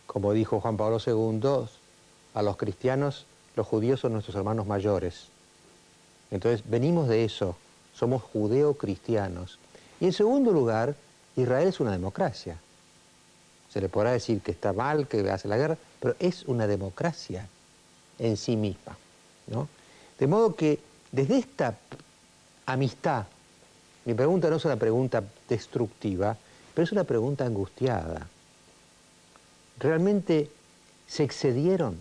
como dijo Juan Pablo II, a los cristianos, los judíos son nuestros hermanos mayores. Entonces, venimos de eso, somos judeo-cristianos. Y en segundo lugar, Israel es una democracia. Se le podrá decir que está mal, que hace la guerra, pero es una democracia en sí misma, ¿no? De modo que desde esta amistad, mi pregunta no es una pregunta destructiva, pero es una pregunta angustiada. ¿Realmente se excedieron?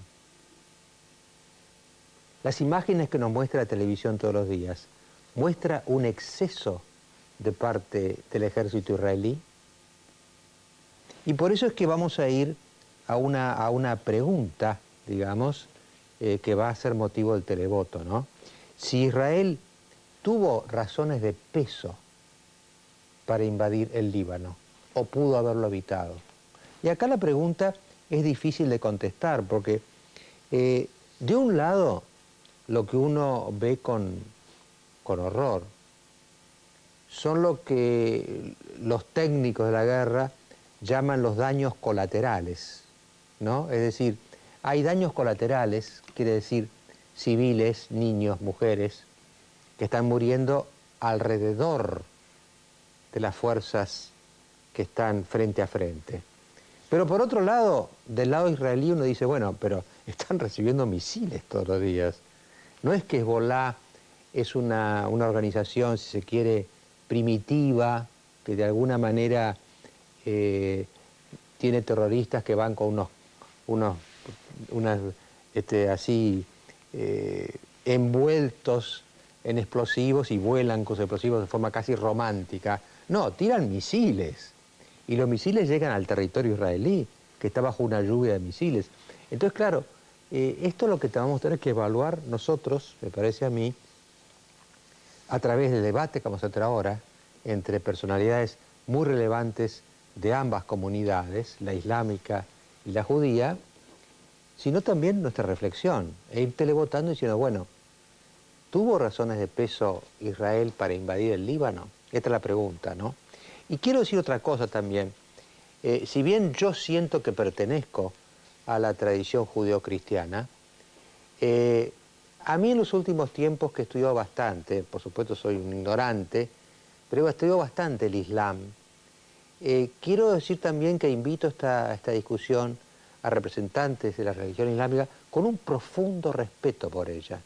Las imágenes que nos muestra la televisión todos los días, ¿muestra un exceso de parte del ejército israelí? Y por eso es que vamos a ir a una pregunta, digamos, que va a ser motivo del televoto, ¿no? Si Israel tuvo razones de peso para invadir el Líbano, o pudo haberlo evitado. Y acá la pregunta es difícil de contestar, porque de un lado, lo que uno ve con horror son lo que los técnicos de la guerra llaman los daños colaterales, ¿no? Es decir, hay daños colaterales, quiere decir civiles, niños, mujeres, que están muriendo alrededor de las fuerzas que están frente a frente. Pero por otro lado, del lado israelí uno dice, bueno, pero están recibiendo misiles todos los días. No es que Hezbollah es una organización, si se quiere, primitiva, que de alguna manera tiene terroristas que van con envueltos en explosivos y vuelan con explosivos de forma casi romántica. No, tiran misiles. Y los misiles llegan al territorio israelí, que está bajo una lluvia de misiles. Entonces, claro, esto es lo que vamos a tener que evaluar nosotros, me parece a mí, a través del debate que vamos a hacer ahora, entre personalidades muy relevantes de ambas comunidades, la islámica y la judía, sino también nuestra reflexión, e ir televotando diciendo, bueno, ¿tuvo razones de peso Israel para invadir el Líbano? Esta es la pregunta, ¿no? Y quiero decir otra cosa también. Si bien yo siento que pertenezco a la tradición judeocristiana, a mí en los últimos tiempos que he estudiado bastante, por supuesto soy un ignorante, pero he estudiado bastante el Islam, quiero decir también que invito a esta discusión a representantes de la religión islámica con un profundo respeto por ella.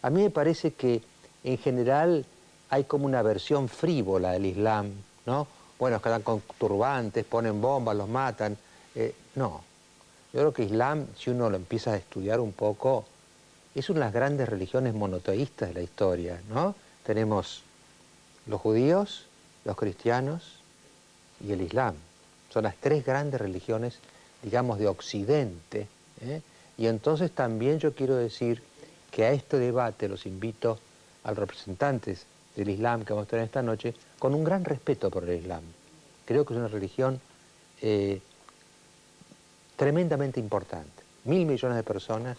A mí me parece que en general hay como una versión frívola del Islam, ¿no? Bueno, quedan con turbantes, ponen bombas, los matan. No, yo creo que Islam, si uno lo empieza a estudiar un poco, es una de las grandes religiones monoteístas de la historia, ¿no? Tenemos los judíos, los cristianos y el Islam. Son las tres grandes religiones, digamos, de Occidente, ¿eh? Y entonces también yo quiero decir que a este debate los invito a los representantes del Islam que vamos a tener esta noche con un gran respeto por el Islam. Creo que es una religión tremendamente importante. 1.000 millones de personas,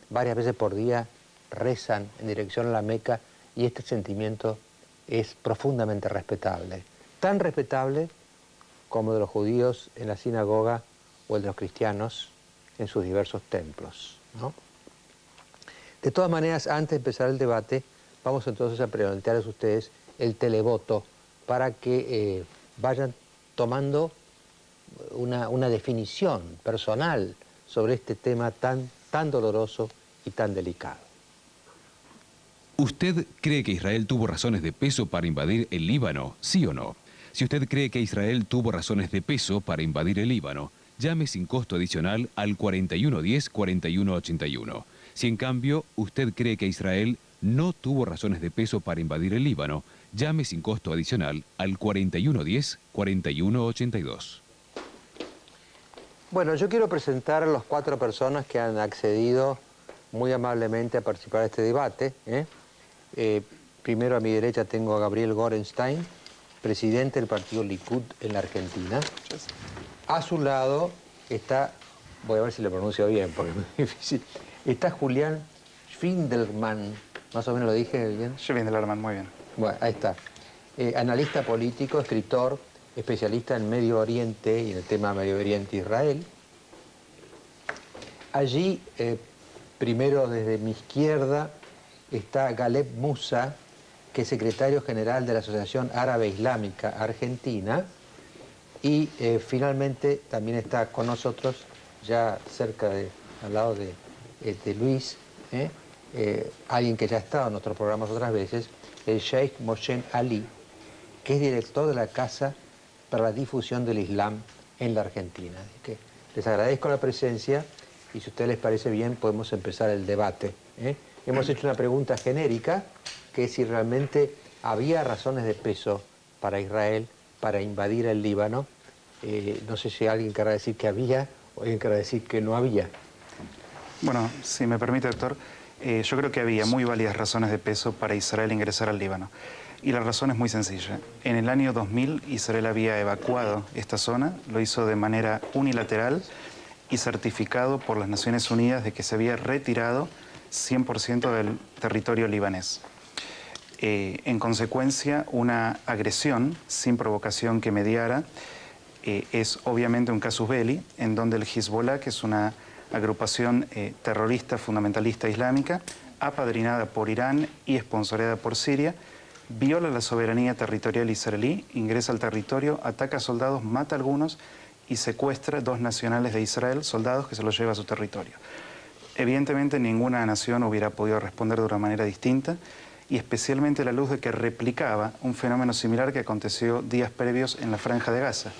varias veces por día, rezan en dirección a la Meca y este sentimiento es profundamente respetable. Tan respetable como de los judíos en la sinagoga o el de los cristianos en sus diversos templos, ¿no? De todas maneras, antes de empezar el debate, vamos entonces a plantearles a ustedes el televoto para que vayan tomando una definición personal sobre este tema tan doloroso y tan delicado. ¿Usted cree que Israel tuvo razones de peso para invadir el Líbano, sí o no? Si usted cree que Israel tuvo razones de peso para invadir el Líbano, llame sin costo adicional al 4110-4181. Si en cambio usted cree que Israel no tuvo razones de peso para invadir el Líbano, llame sin costo adicional al 4110-4182. Bueno, yo quiero presentar a las 4 personas que han accedido muy amablemente a participar de este debate. Primero a mi derecha tengo a Gabriel Gorenstein, presidente del partido Likud en la Argentina. A su lado está, voy a ver si lo pronuncio bien porque es muy difícil, está Julián Schwindelman, más o menos lo dije bien. Schwindelman, muy bien. Bueno, ahí está. Analista político, escritor, especialista en Medio Oriente y en el tema Medio Oriente-Israel. Allí, primero desde mi izquierda, está Galeb Musa, que es secretario general de la Asociación Árabe Islámica Argentina, y finalmente también está con nosotros, ya cerca al lado de Luis, alguien que ya ha estado en nuestros programas otras veces, el Sheikh Moshen Ali, que es director de la Casa para la Difusión del Islam en la Argentina. Así que les agradezco la presencia y si a ustedes les parece bien podemos empezar el debate. Hemos hecho una pregunta genérica, que es si realmente había razones de peso para Israel para invadir el Líbano. No sé si alguien querrá decir que había o alguien querrá decir que no había. Bueno, si me permite, doctor, yo creo que había muy válidas razones de peso para Israel ingresar al Líbano. Y la razón es muy sencilla. En el año 2000 Israel había evacuado esta zona, lo hizo de manera unilateral y certificado por las Naciones Unidas de que se había retirado 100% del territorio libanés. En consecuencia, una agresión sin provocación que mediara es obviamente un casus belli, en donde el Hezbollah, que es una agrupación terrorista fundamentalista islámica, apadrinada por Irán y esponsoreada por Siria, viola la soberanía territorial israelí, ingresa al territorio, ataca a soldados, mata a algunos y secuestra 2 nacionales de Israel, soldados que se los lleva a su territorio. Evidentemente ninguna nación hubiera podido responder de una manera distinta, y especialmente a la luz de que replicaba un fenómeno similar que aconteció días previos en la Franja de Gaza,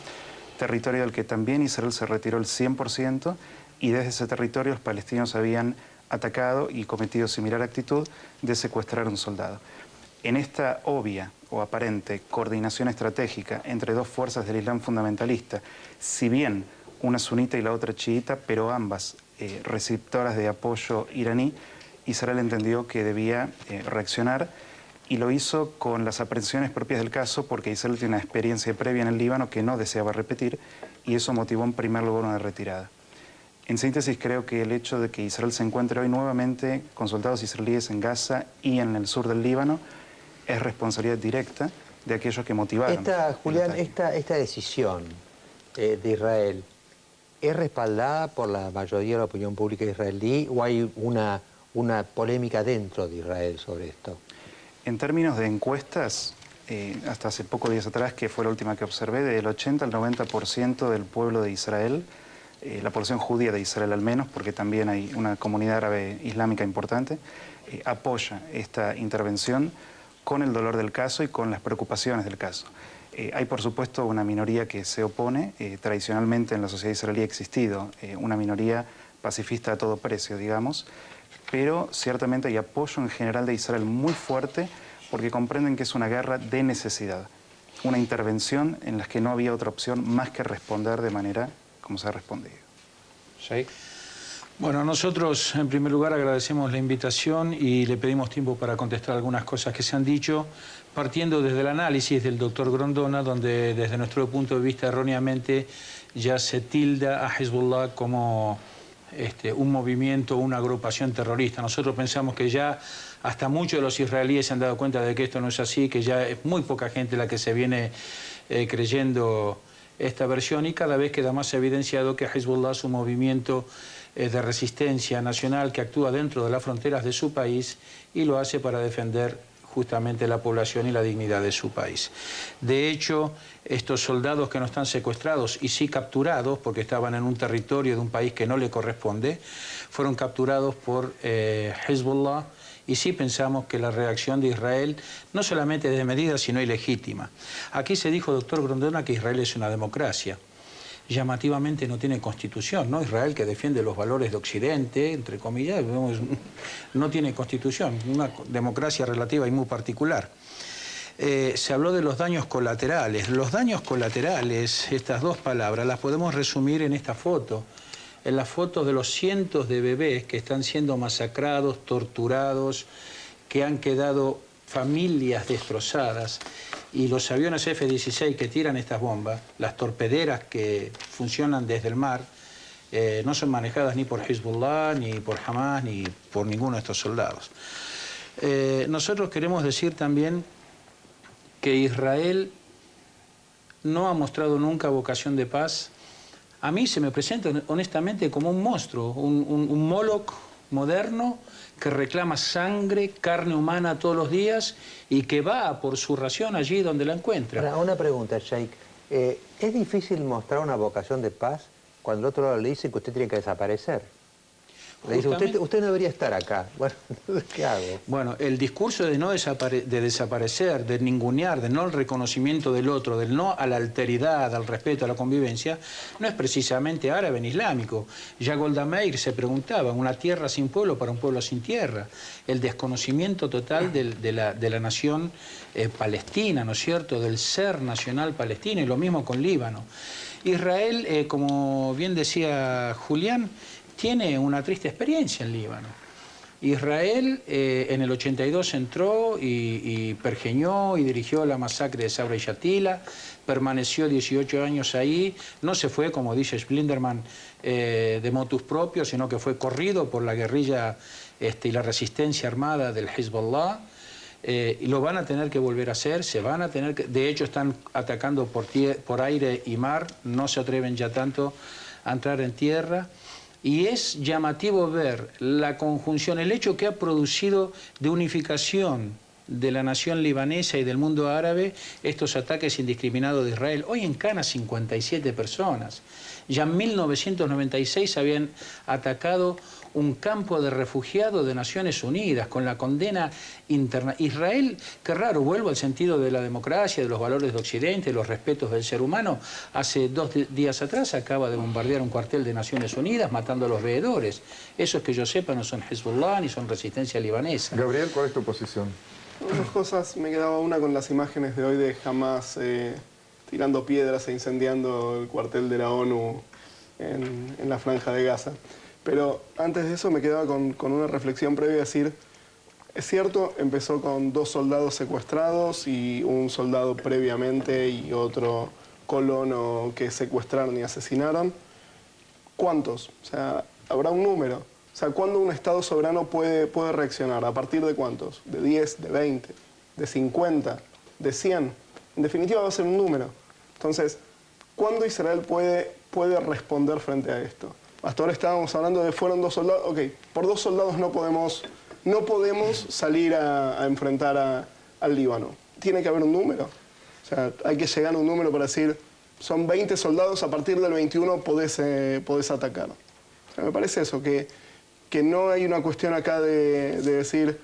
territorio del que también Israel se retiró el 100%, y desde ese territorio los palestinos habían atacado y cometido similar actitud de secuestrar a un soldado. En esta obvia o aparente coordinación estratégica entre 2 fuerzas del Islam fundamentalista, si bien una sunita y la otra chiita, pero ambas receptoras de apoyo iraní, Israel entendió que debía reaccionar y lo hizo con las aprehensiones propias del caso, porque Israel tiene una experiencia previa en el Líbano que no deseaba repetir, y eso motivó en primer lugar una retirada. En síntesis, creo que el hecho de que Israel se encuentre hoy nuevamente con soldados israelíes en Gaza y en el sur del Líbano es responsabilidad directa de aquellos que motivaron. Julián, esta decisión de Israel, ¿es respaldada por la mayoría de la opinión pública israelí o hay una polémica dentro de Israel sobre esto? En términos de encuestas, hasta hace pocos días atrás, que fue la última que observé, del 80 al 90% del pueblo de Israel, la población judía de Israel al menos, porque también hay una comunidad árabe islámica importante, apoya esta intervención con el dolor del caso y con las preocupaciones del caso. Hay, por supuesto, una minoría que se opone. Tradicionalmente en la sociedad israelí ha existido una minoría pacifista a todo precio, digamos, pero ciertamente hay apoyo en general de Israel muy fuerte porque comprenden que es una guerra de necesidad, una intervención en la que no había otra opción más que responder de manera como se ha respondido. Sheikh. Bueno, nosotros en primer lugar agradecemos la invitación y le pedimos tiempo para contestar algunas cosas que se han dicho, partiendo desde el análisis del doctor Grondona, donde desde nuestro punto de vista erróneamente ya se tilda a Hezbollah como un movimiento, una agrupación terrorista. Nosotros pensamos que ya hasta muchos de los israelíes se han dado cuenta de que esto no es así, que ya es muy poca gente la que se viene creyendo esta versión, y cada vez queda más evidenciado que Hezbollah es un movimiento de resistencia nacional que actúa dentro de las fronteras de su país y lo hace para defender justamente la población y la dignidad de su país. De hecho, estos soldados que no están secuestrados y sí capturados, porque estaban en un territorio de un país que no le corresponde, fueron capturados por Hezbollah, y sí pensamos que la reacción de Israel no solamente es desmedida, sino ilegítima. Aquí se dijo, doctor Grondona, que Israel es una democracia. Llamativamente no tiene constitución, ¿no? Israel, que defiende los valores de Occidente, entre comillas, no tiene constitución, una democracia relativa y muy particular. Se habló de los daños colaterales. Los daños colaterales, estas dos palabras, las podemos resumir en esta foto. En la foto de los cientos de bebés que están siendo masacrados, torturados, que han quedado familias destrozadas, y los aviones F-16 que tiran estas bombas, las torpederas que funcionan desde el mar, no son manejadas ni por Hezbollah, ni por Hamas, ni por ninguno de estos soldados. Nosotros queremos decir también que Israel no ha mostrado nunca vocación de paz. A mí se me presenta honestamente como un monstruo, un Moloch moderno que reclama sangre, carne humana todos los días y que va por su ración allí donde la encuentra. Ahora, una pregunta, Sheikh. ¿Es difícil mostrar una vocación de paz cuando el otro lado le dice que usted tiene que desaparecer? Le dice, usted no debería estar acá. Bueno, ¿qué hago? Bueno, el discurso de desaparecer, de ningunear, de no al reconocimiento del otro, del no a la alteridad, al respeto, a la convivencia, no es precisamente árabe ni islámico. Ya Golda Meir se preguntaba, una tierra sin pueblo para un pueblo sin tierra. El desconocimiento total de la nación palestina, ¿no es cierto?, del ser nacional palestino, y lo mismo con Líbano. Israel, como bien decía Julián, tiene una triste experiencia en Líbano. Israel en el 82 entró y pergeñó y dirigió la masacre de Sabra y Shatila, permaneció 18 años ahí, no se fue, como dice Schlinderman, de motus propios, sino que fue corrido por la guerrilla y la resistencia armada del Hezbollah. Y lo van a tener que volver a hacer, de hecho están atacando por aire y mar, no se atreven ya tanto a entrar en tierra. Y es llamativo ver la conjunción, el hecho que ha producido de unificación de la nación libanesa y del mundo árabe estos ataques indiscriminados de Israel. Hoy en Cana 57 personas. Ya en 1996 habían atacado un campo de refugiados de Naciones Unidas con la condena interna. Israel, qué raro, vuelvo al sentido de la democracia, de los valores de Occidente, de los respetos del ser humano. Hace 2 días atrás acaba de bombardear un cuartel de Naciones Unidas matando a los veedores. Esos que yo sepa no son Hezbollah ni son resistencia libanesa. Gabriel, ¿cuál es tu posición? Dos cosas, me quedaba una con las imágenes de hoy de Hamas tirando piedras e incendiando el cuartel de la ONU en la franja de Gaza. Pero antes de eso me quedaba con una reflexión previa, decir, es cierto, empezó con 2 soldados secuestrados y un soldado previamente y otro colono que secuestraron y asesinaron. ¿Cuántos? O sea, habrá un número. O sea, ¿cuándo un Estado soberano puede reaccionar? ¿A partir de cuántos? ¿De 10, de 20, de 50, de 100? En definitiva va a ser un número. Entonces, ¿cuándo Israel puede responder frente a esto? Hasta ahora estábamos hablando de fueron 2 soldados. Ok, por 2 soldados no podemos salir a enfrentar al Líbano. Tiene que haber un número. O sea, hay que llegar a un número para decir, son 20 soldados, a partir del 21 podés atacar. O sea, me parece eso, que no hay una cuestión acá de decir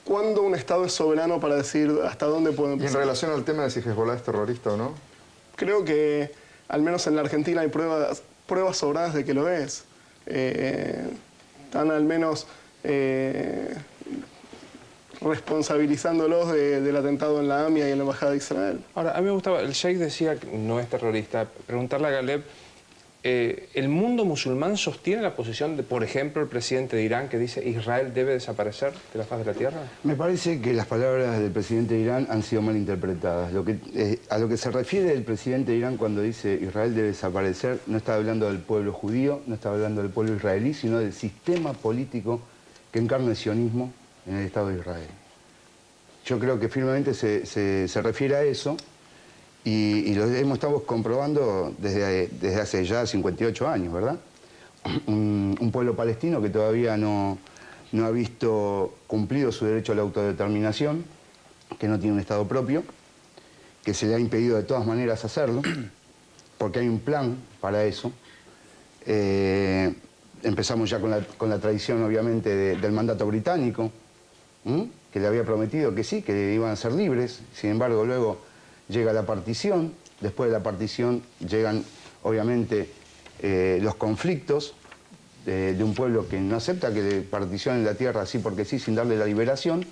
cuándo un Estado es soberano para decir hasta dónde puede empezar. ¿Y en relación al tema de si Hezbollah es terrorista o no? Creo que, al menos en la Argentina, hay pruebas sobradas de que lo es. Están al menos responsabilizándolos del atentado en la AMIA y en la Embajada de Israel. Ahora, a mí me gustaba, el Sheikh decía que no es terrorista. Preguntarle a Galeb, ¿el mundo musulmán sostiene la posición de, por ejemplo, el presidente de Irán que dice Israel debe desaparecer de la faz de la tierra? Me parece que las palabras del presidente de Irán han sido mal interpretadas. A lo que se refiere el presidente de Irán cuando dice Israel debe desaparecer, no está hablando del pueblo judío, no está hablando del pueblo israelí, sino del sistema político que encarna el sionismo en el Estado de Israel. Yo creo que firmemente se refiere a eso. Y lo estamos comprobando desde hace ya 58 años, ¿verdad? Un pueblo palestino que todavía no ha visto cumplido su derecho a la autodeterminación, que no tiene un Estado propio, que se le ha impedido de todas maneras hacerlo, porque hay un plan para eso. Empezamos ya con la tradición, obviamente, del mandato británico, que le había prometido que sí, que iban a ser libres. Sin embargo, luego llega la partición, después de la partición llegan, obviamente, los conflictos de un pueblo que no acepta que le particionen la tierra así porque sí, sin darle la liberación.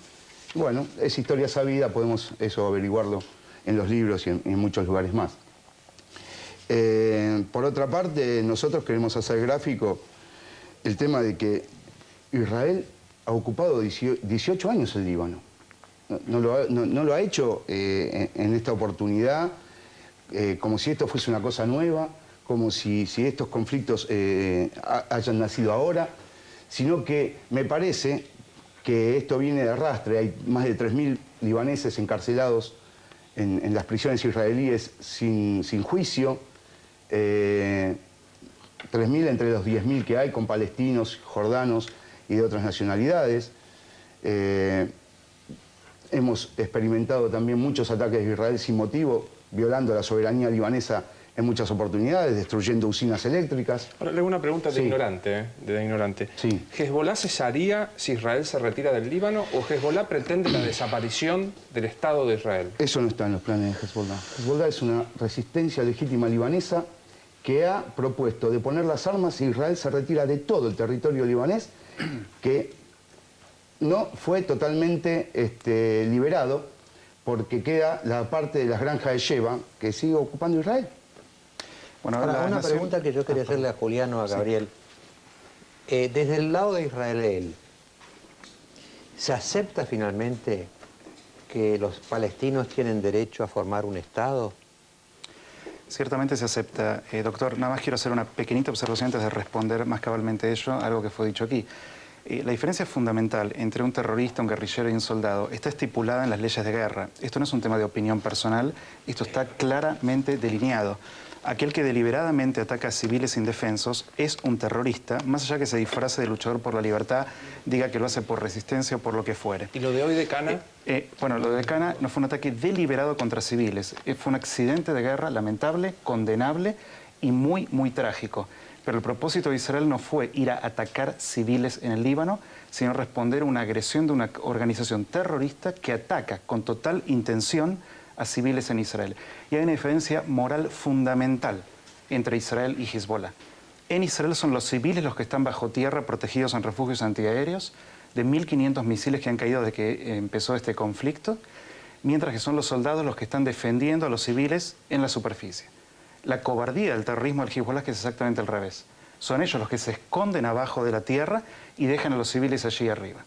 Bueno, es historia sabida, podemos eso averiguarlo en los libros y en muchos lugares más. Por otra parte, nosotros queremos hacer gráfico el tema de que Israel ha ocupado 18 años el Líbano. No lo ha hecho en esta oportunidad como si esto fuese una cosa nueva, como si estos conflictos hayan nacido ahora, sino que me parece que esto viene de arrastre. Hay más de 3.000 libaneses encarcelados en las prisiones israelíes sin juicio, 3.000 entre los 10.000 que hay, con palestinos, jordanos y de otras nacionalidades. Hemos experimentado también muchos ataques de Israel sin motivo, violando la soberanía libanesa en muchas oportunidades, destruyendo usinas eléctricas. Ahora le hago una pregunta de Sí. ignorante. Sí. ¿Hezbolá cesaría si Israel se retira del Líbano o Hezbolá pretende la desaparición del Estado de Israel? Eso no está en los planes de Hezbollah. Hezbollah es una resistencia legítima libanesa que ha propuesto de poner las armas si Israel se retira de todo el territorio libanés, que no fue totalmente liberado, porque queda la parte de las granjas de Sheba que sigue ocupando Israel. Bueno, Ahora, la una nación- pregunta que yo quería hacerle a Juliano, a Gabriel. Desde el lado de Israel, ¿se acepta finalmente que los palestinos tienen derecho a formar un Estado? Ciertamente se acepta. Doctor, nada más quiero hacer una pequeñita observación antes de responder más cabalmente ello, algo que fue dicho aquí. La diferencia fundamental entre un terrorista, un guerrillero y un soldado está estipulada en las leyes de guerra. Esto no es un tema de opinión personal, esto está claramente delineado. Aquel que deliberadamente ataca a civiles indefensos es un terrorista, más allá que se disfrace de luchador por la libertad, diga que lo hace por resistencia o por lo que fuere. ¿Y lo de hoy de Cana? Bueno, lo de Cana no fue un ataque deliberado contra civiles, fue un accidente de guerra lamentable, condenable y muy, muy trágico. Pero el propósito de Israel no fue ir a atacar civiles en el Líbano, sino responder a una agresión de una organización terrorista que ataca con total intención a civiles en Israel. Y hay una diferencia moral fundamental entre Israel y Hezbollah. En Israel son los civiles los que están bajo tierra protegidos en refugios antiaéreos de 1.500 misiles que han caído desde que empezó este conflicto, mientras que son los soldados los que están defendiendo a los civiles en la superficie. La cobardía del terrorismo del Hezbollah es que es exactamente al revés. Son ellos los que se esconden abajo de la tierra y dejan a los civiles allí arriba.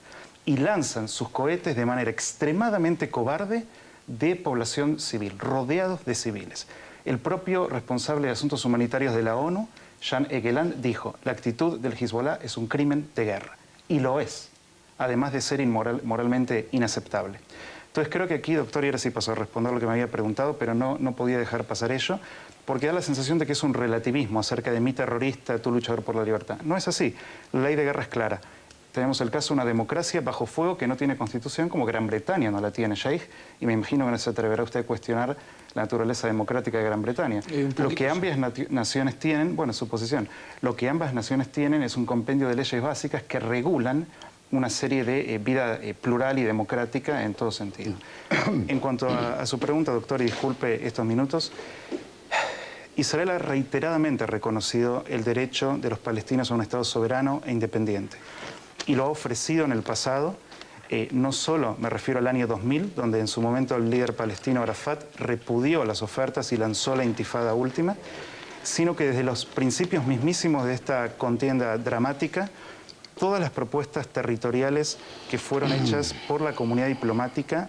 Y lanzan sus cohetes de manera extremadamente cobarde de población civil, rodeados de civiles. El propio responsable de asuntos humanitarios de la ONU, Jan Egeland, dijo: la actitud del Hezbollah es un crimen de guerra. Y lo es, además de ser moralmente inaceptable. Entonces creo que aquí, doctor, y ahora sí pasó a responder lo que me había preguntado, pero no podía dejar pasar ello, porque da la sensación de que es un relativismo acerca de mi terrorista, tu luchador por la libertad. No es así. La ley de guerra es clara. Tenemos el caso de una democracia bajo fuego que no tiene constitución, como Gran Bretaña no la tiene, Sheikh, y me imagino que no se atreverá usted a cuestionar la naturaleza democrática de Gran Bretaña. Lo que ambas naciones tienen, bueno, su posición, lo que ambas naciones tienen es un compendio de leyes básicas que regulan una serie de vida plural y democrática en todo sentido. En cuanto a su pregunta, doctor, y disculpe estos minutos, Israel ha reiteradamente reconocido el derecho de los palestinos a un Estado soberano e independiente. Y lo ha ofrecido en el pasado, no solo me refiero al año 2000, donde en su momento el líder palestino Arafat repudió las ofertas y lanzó la intifada última, sino que desde los principios mismísimos de esta contienda dramática, todas las propuestas territoriales que fueron hechas por la comunidad diplomática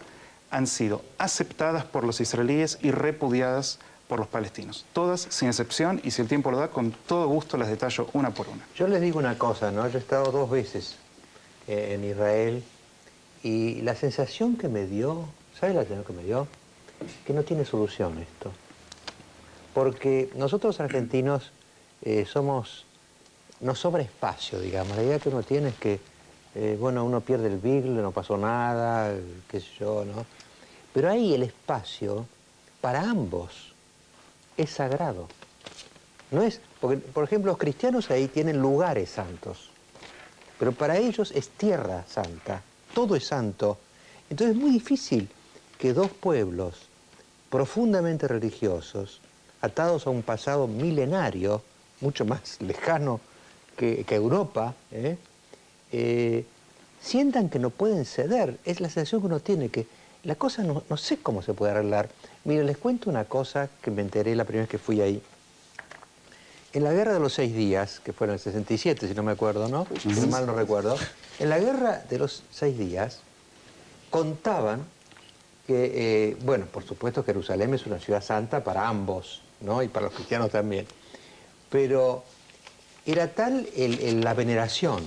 han sido aceptadas por los israelíes y repudiadas por los palestinos. Todas, sin excepción, y si el tiempo lo da, con todo gusto las detallo una por una. Yo les digo una cosa, ¿no? Yo he estado 2 veces en Israel y la sensación que me dio, ¿sabe la sensación que me dio? Que no tiene solución esto. Porque nosotros argentinos nos sobra espacio, digamos. La idea que uno tiene es que, bueno, uno pierde el Beagle, no pasó nada, qué sé yo, ¿no? Pero ahí el espacio, para ambos, es sagrado. No es, porque, por ejemplo, los cristianos ahí tienen lugares santos, pero para ellos es tierra santa, todo es santo. Entonces es muy difícil que 2 pueblos profundamente religiosos, atados a un pasado milenario, mucho más lejano que Europa, sientan que no pueden ceder. Es la sensación que uno tiene, que la cosa no sé cómo se puede arreglar. Mire, les cuento una cosa que me enteré la primera vez que fui ahí. En la Guerra de los 6 días, que fue en el 67, si no me acuerdo, ¿no? Si mal no recuerdo. En la Guerra de los 6 días contaban que, bueno, por supuesto Jerusalén es una ciudad santa para ambos, ¿no? Y para los cristianos también. Pero era tal la veneración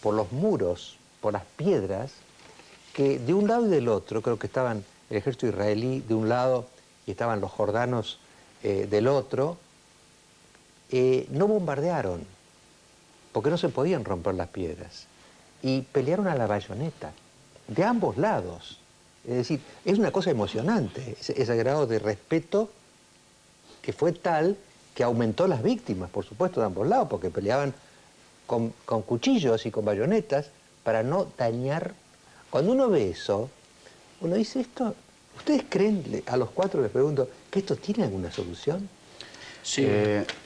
por los muros, por las piedras, que de un lado y del otro, creo que estaban el ejército israelí de un lado y estaban los jordanos del otro, no bombardearon, porque no se podían romper las piedras, y pelearon a la bayoneta, de ambos lados. Es decir, es una cosa emocionante, ese grado de respeto que fue tal que aumentó las víctimas, por supuesto, de ambos lados, porque peleaban con cuchillos y con bayonetas para no dañar. Cuando uno ve eso, uno dice, ¿ustedes creen, a los cuatro les pregunto, que esto tiene alguna solución? Sí.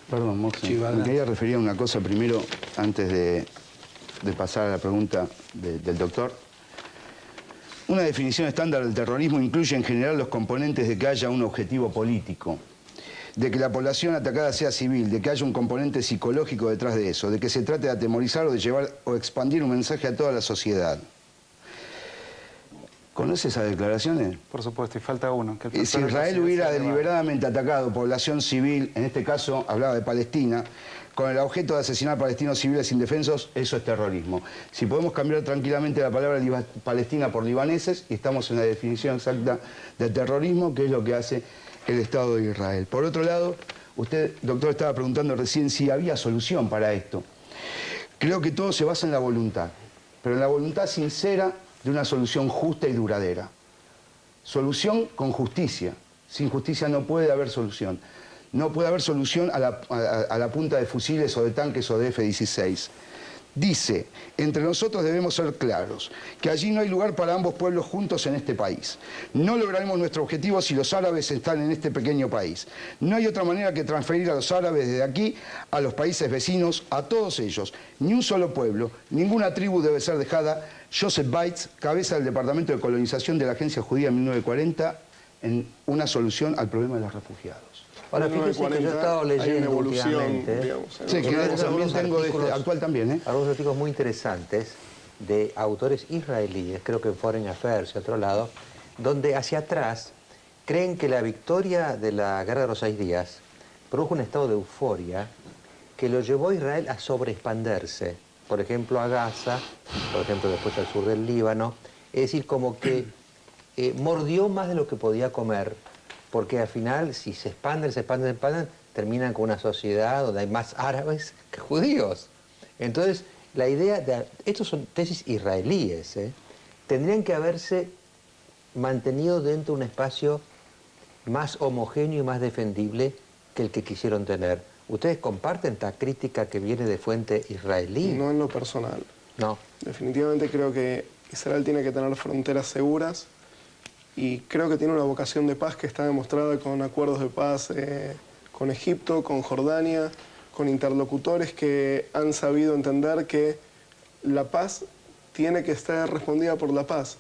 Perdón, Moxen, Sí, me quería referir a una cosa primero, antes de pasar a la pregunta del doctor. Una definición estándar del terrorismo incluye en general los componentes de que haya un objetivo político, de que la población atacada sea civil, de que haya un componente psicológico detrás de eso, de que se trate de atemorizar o de llevar o expandir un mensaje a toda la sociedad. ¿Conoce esas declaraciones? Por supuesto, y falta uno. Que Si Israel hubiera deliberadamente atacado población civil, en este caso hablaba de Palestina, con el objeto de asesinar palestinos civiles indefensos, eso es terrorismo. Si podemos cambiar tranquilamente la palabra Palestina por libaneses, y estamos en la definición exacta de terrorismo, que es lo que hace el Estado de Israel. Por otro lado, usted, doctor, estaba preguntando recién si había solución para esto. Creo que todo se basa en la voluntad, pero en la voluntad sincera de una solución justa y duradera. Solución con justicia. Sin justicia no puede haber solución. No puede haber solución a la punta de fusiles o de tanques o de F-16. Dice, entre nosotros debemos ser claros, que allí no hay lugar para ambos pueblos juntos en este país. No lograremos nuestro objetivo si los árabes están en este pequeño país. No hay otra manera que transferir a los árabes desde aquí a los países vecinos, a todos ellos. Ni un solo pueblo, ninguna tribu debe ser dejada. Joseph Bates, cabeza del Departamento de Colonización de la Agencia Judía en 1940, en una solución al problema de los refugiados. Ahora, fíjense que yo he estado leyendo últimamente, digamos, sí, que también tengo de este actual también, algunos artículos muy interesantes de autores israelíes, creo que en Foreign Affairs y otro lado, donde hacia atrás creen que la victoria de la Guerra de los 6 días produjo un estado de euforia que lo llevó a Israel a sobreexpanderse, por ejemplo a Gaza, por ejemplo después al sur del Líbano, es decir, como que mordió más de lo que podía comer, porque al final, si se expanden, terminan con una sociedad donde hay más árabes que judíos. Entonces, la idea de... Estos son tesis israelíes, tendrían que haberse mantenido dentro de un espacio más homogéneo y más defendible que el que quisieron tener. ¿Ustedes comparten esta crítica que viene de fuente israelí? No en lo personal. No. Definitivamente creo que Israel tiene que tener fronteras seguras, y creo que tiene una vocación de paz que está demostrada con acuerdos de paz con Egipto, con Jordania, con interlocutores que han sabido entender que la paz tiene que estar respondida por la paz.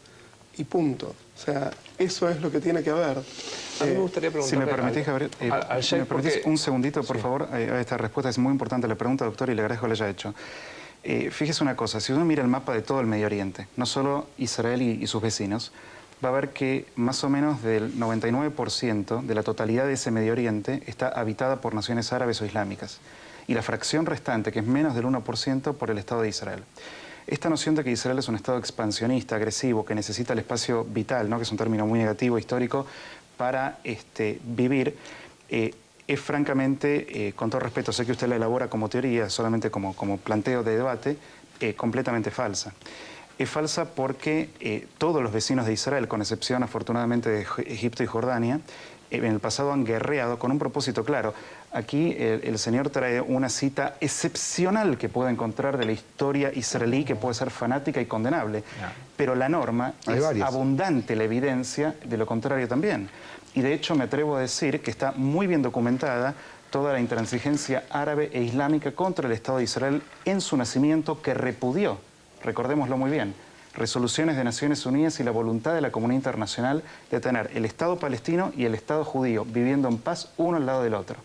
Y punto. O sea, eso es lo que tiene que haber. A mí me gustaría preguntarle... Si me permitís, Gabriel, si me permitís un segundito, por favor, a esta respuesta es muy importante la pregunta, doctor, y le agradezco que la haya hecho. Fíjese una cosa, si uno mira el mapa de todo el Medio Oriente, no solo Israel y sus vecinos, va a ver que más o menos del 99% de la totalidad de ese Medio Oriente está habitada por naciones árabes o islámicas. Y la fracción restante, que es menos del 1%, por el Estado de Israel. Esta noción de que Israel es un Estado expansionista, agresivo, que necesita el espacio vital, ¿no?, que es un término muy negativo, histórico, para vivir, es francamente, con todo respeto, sé que usted la elabora como teoría, solamente como planteo de debate, completamente falsa. Es falsa porque todos los vecinos de Israel, con excepción afortunadamente de Egipto y Jordania, en el pasado han guerreado con un propósito claro. Aquí el señor trae una cita excepcional que puede encontrar de la historia israelí, que puede ser fanática y condenable, pero la norma es abundante la evidencia de lo contrario también. Y de hecho me atrevo a decir que está muy bien documentada toda la intransigencia árabe e islámica contra el Estado de Israel en su nacimiento, que repudió, recordémoslo muy bien, resoluciones de Naciones Unidas y la voluntad de la comunidad internacional de tener el Estado palestino y el Estado judío viviendo en paz uno al lado del otro.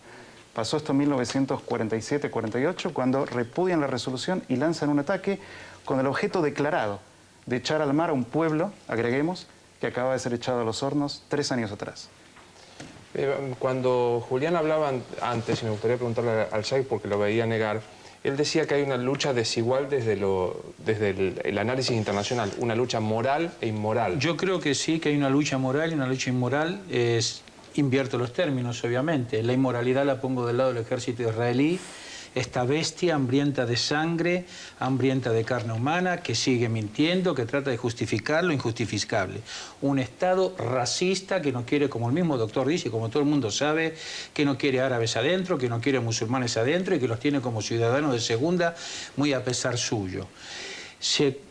Pasó esto en 1947-48, cuando repudian la resolución y lanzan un ataque con el objeto declarado de echar al mar a un pueblo, agreguemos, que acaba de ser echado a los hornos 3 años atrás. Cuando Julián hablaba antes, y me gustaría preguntarle al Sheikh porque lo veía negar, él decía que hay una lucha desigual desde el análisis internacional, una lucha moral e inmoral. Yo creo que sí, que hay una lucha moral y una lucha inmoral. Invierto los términos, obviamente. La inmoralidad la pongo del lado del ejército israelí, esta bestia hambrienta de sangre, hambrienta de carne humana, que sigue mintiendo, que trata de justificar lo injustificable. Un Estado racista que no quiere, como el mismo doctor dice, como todo el mundo sabe, que no quiere árabes adentro, que no quiere musulmanes adentro y que los tiene como ciudadanos de segunda, muy a pesar suyo.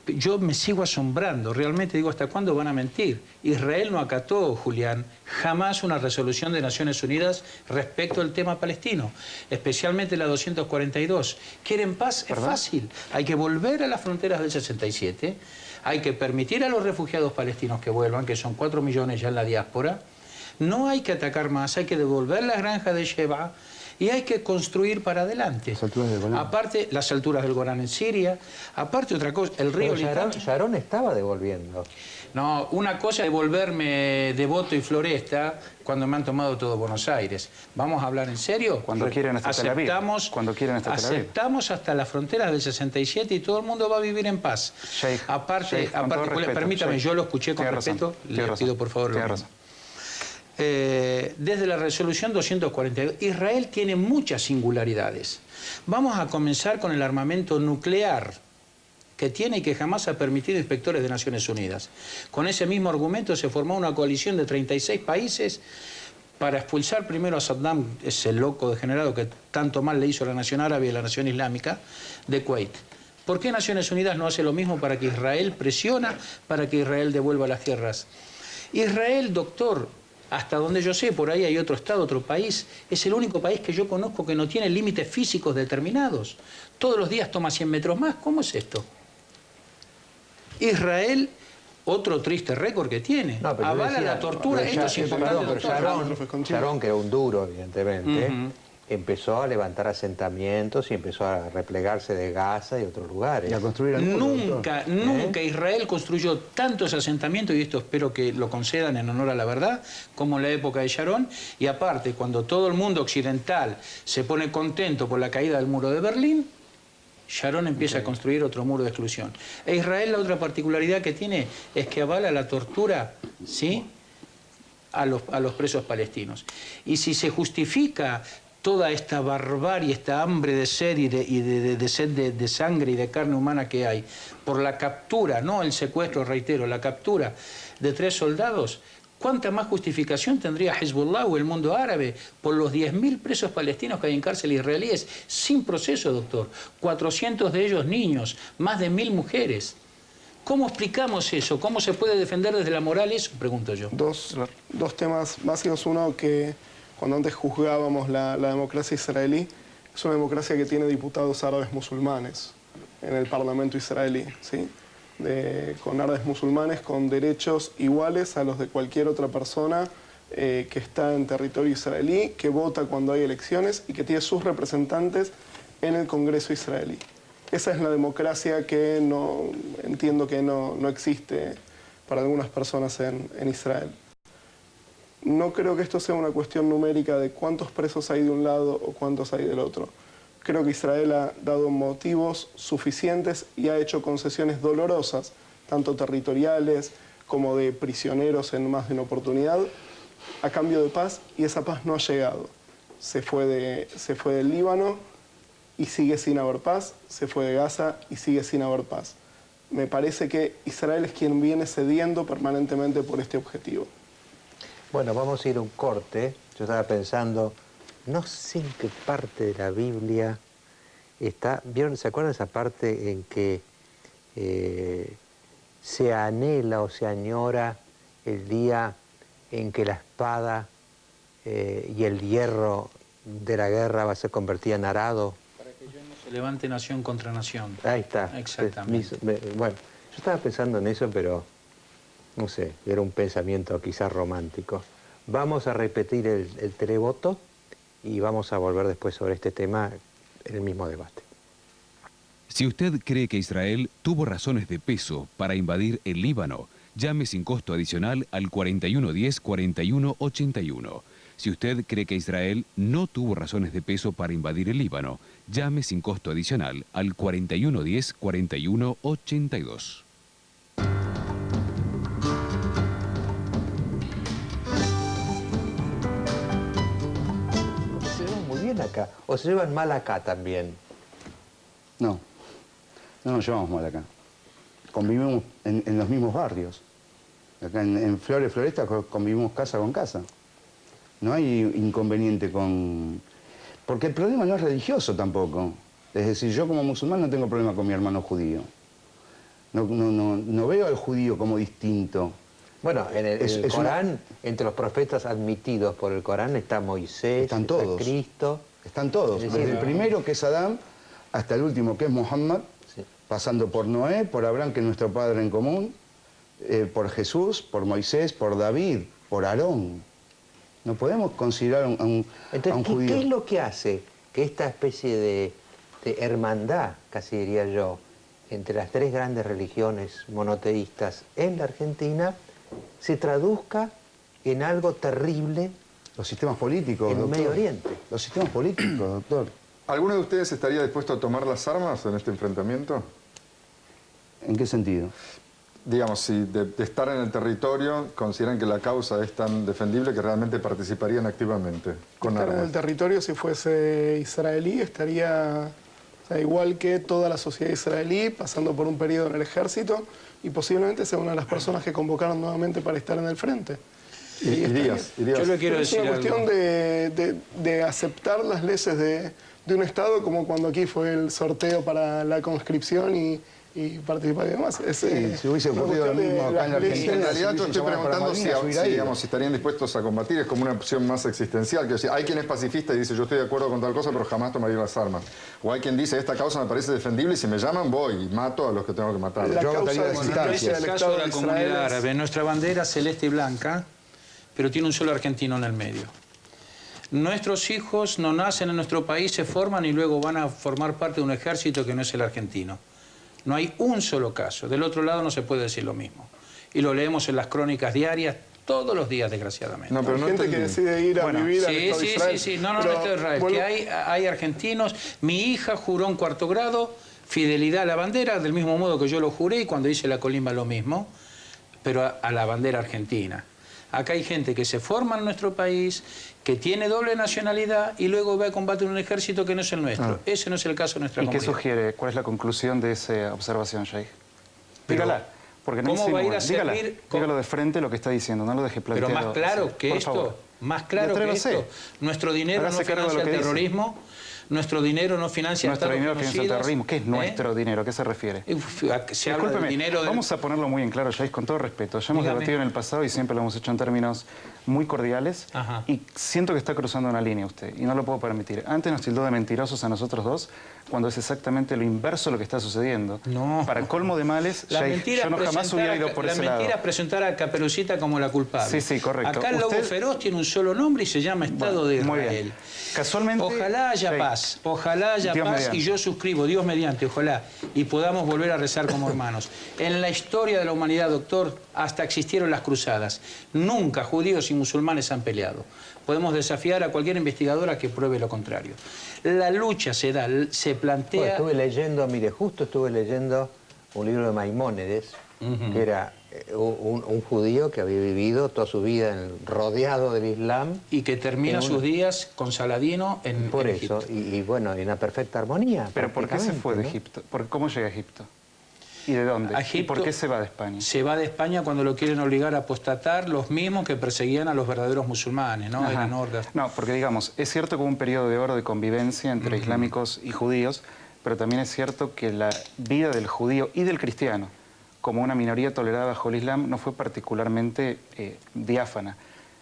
Yo me sigo asombrando, realmente digo, ¿hasta cuándo van a mentir? Israel no acató, Julián, jamás una resolución de Naciones Unidas respecto al tema palestino, especialmente la 242. ¿Quieren paz? ¿Perdón? Es fácil. Hay que volver a las fronteras del 67, hay que permitir a los refugiados palestinos que vuelvan, que son 4 millones ya en la diáspora. No hay que atacar más, hay que devolver la granja de Sheba y hay que construir para adelante. Las alturas del Golán. Aparte, las alturas del Golán en Siria. Aparte, otra cosa, el río Litán. Sharon estaba devolviendo. No, una cosa es devolverme Devoto y Floresta cuando me han tomado todo Buenos Aires. ¿Vamos a hablar en serio? Cuando quieren hasta Tel Aviv. Cuando quieren hasta Tel Aviv. Aceptamos hasta las fronteras del 67 y todo el mundo va a vivir en paz. Sheikh, aparte, respeto, permítame, Sheikh, yo lo escuché con respeto, le pido por favor lo mismo. Desde la resolución 242, Israel tiene muchas singularidades. Vamos a comenzar con el armamento nuclear que tiene y que jamás ha permitido inspectores de Naciones Unidas. Con ese mismo argumento se formó una coalición de 36 países para expulsar primero a Saddam, ese loco degenerado que tanto mal le hizo a la nación árabe y a la nación islámica, de Kuwait. ¿Por qué Naciones Unidas no hace lo mismo para que Israel presiona, para que Israel devuelva las tierras? Israel, doctor, hasta donde yo sé, por ahí hay otro estado, otro país, es el único país que yo conozco que no tiene límites físicos determinados. Todos los días toma 100 metros más. ¿Cómo es esto? Israel, otro triste récord que tiene, no, avala la tortura. Esto es importante. Pero Sharon, que era un duro, evidentemente, empezó a levantar asentamientos y empezó a replegarse de Gaza y otros lugares. Y a construir Nunca Israel construyó tantos asentamientos, y esto espero que lo concedan en honor a la verdad, como en la época de Sharon. Y aparte, cuando todo el mundo occidental se pone contento por la caída del muro de Berlín, Sharon empieza a construir otro muro de exclusión. E Israel, la otra particularidad que tiene es que avala la tortura, ¿sí?, a los presos palestinos. Y si se justifica toda esta barbarie, esta hambre de sed y de sed de sangre y de carne humana que hay, por la captura, no el secuestro, reitero, la captura de 3 soldados, ¿cuánta más justificación tendría Hezbollah o el mundo árabe por los 10.000 presos palestinos que hay en cárceles israelíes sin proceso, doctor? 400 de ellos niños, más de 1.000 mujeres. ¿Cómo explicamos eso? ¿Cómo se puede defender desde la moral eso? Pregunto yo. Dos temas básicos. Uno, que cuando antes juzgábamos la democracia israelí, es una democracia que tiene diputados árabes musulmanes en el Parlamento israelí, ¿sí? Con árabes musulmanes con derechos iguales a los de cualquier otra persona que está en territorio israelí, que vota cuando hay elecciones y que tiene sus representantes en el Congreso israelí. Esa es la democracia que entiendo que no existe para algunas personas en Israel. No creo que esto sea una cuestión numérica de cuántos presos hay de un lado o cuántos hay del otro. Creo que Israel ha dado motivos suficientes y ha hecho concesiones dolorosas, tanto territoriales como de prisioneros en más de una oportunidad, a cambio de paz, y esa paz no ha llegado. Se fue del Líbano y sigue sin haber paz, se fue de Gaza y sigue sin haber paz. Me parece que Israel es quien viene cediendo permanentemente por este objetivo. Bueno, vamos a ir a un corte. Yo estaba pensando, no sé en qué parte de la Biblia está. ¿Vieron? ¿Se acuerdan esa parte en que se anhela o se añora el día en que la espada y el hierro de la guerra va a ser convertida en arado? Para que yo no se levante nación contra nación. Ahí está. Exactamente. Bueno, yo estaba pensando en eso, pero no sé, era un pensamiento quizás romántico. Vamos a repetir el televoto y vamos a volver después sobre este tema en el mismo debate. Si usted cree que Israel tuvo razones de peso para invadir el Líbano, llame sin costo adicional al 4110-4181. Si usted cree que Israel no tuvo razones de peso para invadir el Líbano, llame sin costo adicional al 4110-4182. Se llevan muy bien acá, o se llevan mal acá también. No, no nos llevamos mal acá. Convivimos en los mismos barrios. Acá en Flores Floresta convivimos casa con casa. No hay inconveniente con... Porque el problema no es religioso tampoco. Es decir, yo como musulmán no tengo problema con mi hermano judío. No veo al judío como distinto. Bueno, en el Corán, entre los profetas admitidos por el Corán, está Moisés, Están todos. está Cristo. Están todos. Es decir, Desde el primero, que es Adán, hasta el último, que es Muhammad, Sí. pasando por Noé, por Abraham, que es nuestro padre en común, por Jesús, por Moisés, por David, por Aarón. No podemos considerar a un Entonces, judío. ¿qué es lo que hace que esta especie de hermandad, casi diría yo, entre las tres grandes religiones monoteístas en la Argentina, se traduzca en algo terrible Los sistemas políticos, en doctor. Medio Oriente? Los sistemas políticos, doctor. ¿Alguno de ustedes estaría dispuesto a tomar las armas en este enfrentamiento? ¿En qué sentido? Digamos, si de estar en el territorio consideran que la causa es tan defendible que realmente participarían activamente con Estar en el armas. territorio, si fuese israelí, estaría igual que toda la sociedad israelí, pasando por un periodo en el ejército y posiblemente sea una de las personas que convocaron nuevamente para estar en el frente. Irías. Yo le quiero Es decir una cuestión algo. de aceptar las leyes de un Estado, como cuando aquí fue el sorteo para la conscripción y participar y demás. Es, si hubiese una ocurrido lo cuestión de mismo acá en la las Argentina, leyes. En realidad si yo estoy hubiesen llamado para preguntando si, Malvinas, hubiera ido. digamos, si estarían dispuestos a combatir. Es como una opción más existencial. Quiero decir, hay quien es pacifista y dice yo estoy de acuerdo con tal cosa, pero jamás tomaría las armas. O hay quien dice esta causa me parece defendible y si me llaman voy y mato a los que tengo que matar. La Yo causa votaría de de Bueno, distancia. no es existencia el del caso de Estado la de comunidad Israel es- árabe. Nuestra bandera celeste y blanca, pero tiene un solo argentino en el medio. Nuestros hijos no nacen en nuestro país, se forman y luego van a formar parte de un ejército que no es el argentino. No hay un solo caso. Del otro lado no se puede decir lo mismo. Y lo leemos en las crónicas diarias todos los días, desgraciadamente. No, pero Hay no gente que entendí. decide ir a Bueno, vivir al Sí, Estado de sí, Israel. sí, sí. No, Pero, Estado de Israel. bueno, Que hay argentinos. Mi hija juró en cuarto grado fidelidad a la bandera, del mismo modo que yo lo juré, y cuando hice la colimba lo mismo, pero a la bandera argentina. Acá hay gente que se forma en nuestro país, que tiene doble nacionalidad y luego va a combatir en un ejército que no es el nuestro. Ese no es el caso de nuestra ¿Y qué comunidad. sugiere? ¿Cuál es la conclusión de esa observación, Sheikh? Pero, Dígala. Porque no ¿cómo va a ir a insinúe. Dígala. servir? Dígalo de frente lo que está diciendo, no lo deje Pero planteado. más claro así. que Por esto, favor. más claro que Atrévase. esto. Nuestro dinero no Hágase cargo de financia lo que el dice. terrorismo, nuestro dinero no financia Nuestro estados dinero financia el genocidas, terrorismo. ¿Qué es nuestro dinero? ¿A qué se refiere? Se habla del Discúlpeme, dinero del... vamos a ponerlo muy en claro, Sheikh, con todo respeto. Ya hemos Dígame. debatido en el pasado y siempre lo hemos hecho en términos muy cordiales. Ajá. Y siento que está cruzando una línea usted y no lo puedo permitir. Antes nos tildó de mentirosos a nosotros dos cuando es exactamente lo inverso de lo que está sucediendo. No. Para colmo de males, La Sheikh, mentira, yo no jamás hubiera ido por ese lado. es presentar a Caperucita como la culpable. Sí, sí, correcto. Acá el lobo Usted- feroz tiene un solo nombre y se llama Estado de Muy Israel. bien. Casualmente... Ojalá haya Sheikh, paz, ojalá haya Dios paz mediante. y yo suscribo, Dios mediante, ojalá, y podamos volver a rezar como hermanos. En la historia de la humanidad, doctor, hasta existieron las cruzadas. Nunca judíos y musulmanes han peleado. Podemos desafiar a cualquier investigadora que pruebe lo contrario. La lucha se da, se Bueno, plantea... estuve leyendo, mire, justo estuve leyendo un libro de Maimónides, que era un judío que había vivido toda su vida rodeado del Islam. y que termina en sus días con Saladino en Por en eso, Egipto. y bueno, en una perfecta armonía. Pero ¿por qué se fue de prácticamente, ¿no? Egipto? ¿Cómo llega a Egipto? ¿Y de dónde? A ¿Y Egipto por qué se va de España? Se va de España cuando lo quieren obligar a apostatar los mismos que perseguían a los verdaderos musulmanes, ¿no? Ajá. Eran hordas. No, porque digamos, es cierto que hubo un periodo de oro de convivencia entre islámicos y judíos, pero también es cierto que la vida del judío y del cristiano, como una minoría tolerada bajo el Islam, no fue particularmente diáfana.